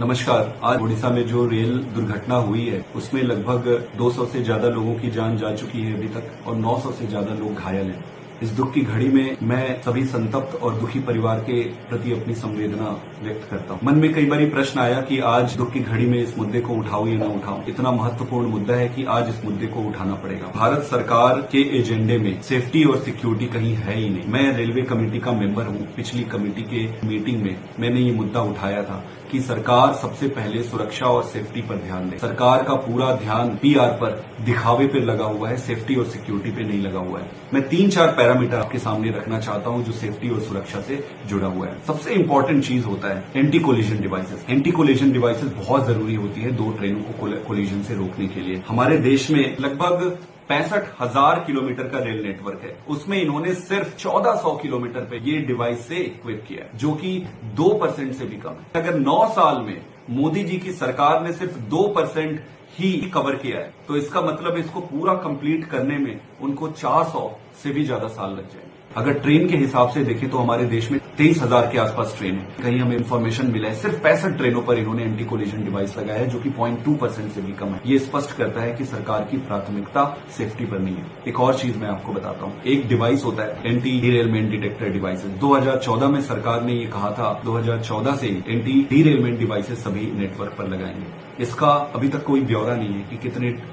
नमस्कार। आज ओडिशा में जो रेल दुर्घटना हुई है उसमें लगभग 200 से ज्यादा लोगों की जान जा चुकी है अभी तक और 900 से ज्यादा लोग घायल हैं। इस दुख की घड़ी में मैं सभी संतप्त और दुखी परिवार के प्रति अपनी संवेदना व्यक्त करता हूँ। मन में कई बार प्रश्न आया कि आज दुख की घड़ी में इस मुद्दे को उठाऊं या न उठाऊं। इतना महत्वपूर्ण मुद्दा है कि आज इस मुद्दे को उठाना पड़ेगा। भारत सरकार के एजेंडे में सेफ्टी और सिक्योरिटी कहीं है ही नहीं। मैं रेलवे कमेटी का मेंबर हूँ। पिछली कमेटी के मीटिंग में मैंने ये मुद्दा उठाया था कि सरकार सबसे पहले सुरक्षा और सेफ्टी पर ध्यान दे। सरकार का पूरा ध्यान पीआर पर, दिखावे पर लगा हुआ है, सेफ्टी और सिक्योरिटी पे नहीं लगा हुआ है। मैं 3-4 पैरामीटर आपके सामने रखना चाहता हूं जो सेफ्टी और सुरक्षा से जुड़ा हुआ है। सबसे इंपॉर्टेंट चीज होता है anti collision devices. Anti collision devices बहुत जरूरी होती है दो ट्रेनों को कोलिजन से रोकने के लिए। हमारे देश में लगभग 65,000 किलोमीटर का रेल नेटवर्क है। उसमें इन्होंने सिर्फ 1400 किलोमीटर पे ये डिवाइस से इक्विप किया है, जो कि 2% से भी कम है। अगर 9 साल में मोदी जी की सरकार ने सिर्फ 2% ही कवर किया है, तो इसका मतलब इसको पूरा कंप्लीट करने में उनको 400 से भी ज्यादा साल लग जाएंगे। अगर ट्रेन के हिसाब से देखें तो हमारे देश में 23,000 के आसपास ट्रेन है। कहीं हमें इन्फॉर्मेशन मिला है सिर्फ 65 ट्रेनों पर इन्होंने एंटी कोलिजन डिवाइस लगाया है, जो कि 0.2% से भी कम है। ये स्पष्ट करता है कि सरकार की प्राथमिकता सेफ्टी पर नहीं है। एक और चीज मैं आपको बताता हूँ। एक डिवाइस होता है एंटी डीरेलमेंट डिटेक्टर डिवाइसेस। 2014 में सरकार ने ये कहा था 2014 से एंटी डीरेलमेंट डिवाइसेस सभी नेटवर्क पर लगाएंगे। इसका अभी तक कोई ब्यौरा नहीं है कि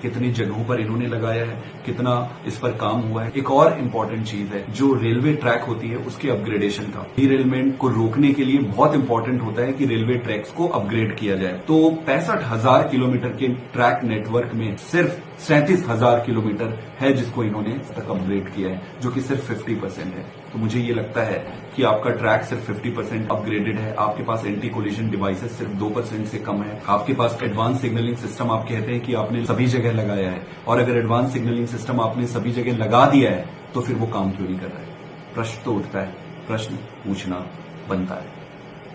कितनी जगहों पर इन्होंने लगाया है, कितना इस पर काम हुआ है। एक और इम्पोर्टेंट चीज है जो रेलवे ट्रैक होती है उसके अपग्रेडेशन का। डीरेलमेंट को रोकने के लिए बहुत इंपॉर्टेंट होता है कि रेलवे ट्रैक्स को अपग्रेड किया जाए। तो 65,000 किलोमीटर के ट्रैक नेटवर्क में सिर्फ 37,000 किलोमीटर है जिसको इन्होंने तक अपग्रेड किया है, जो कि सिर्फ 50% है। तो मुझे ये लगता है कि आपका ट्रैक सिर्फ 50% अपग्रेडेड है। आपके पास एंटी कोलिजन डिवाइसेस सिर्फ 2% से कम है। आपके पास एडवांस सिग्नलिंग सिस्टम आप कहते हैं कि आपने सभी जगह लगाया है, और अगर एडवांस सिग्नलिंग सिस्टम आपने सभी जगह लगा दिया है तो फिर वो काम क्यों नहीं कर रहा है? प्रश्न तो उठता है, प्रश्न पूछना बनता है।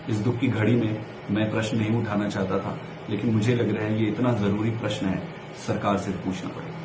इस दुख की घड़ी में मैं प्रश्न नहीं उठाना चाहता था, लेकिन मुझे लग रहा है ये इतना जरूरी प्रश्न है, सरकार से पूछना पड़ेगा।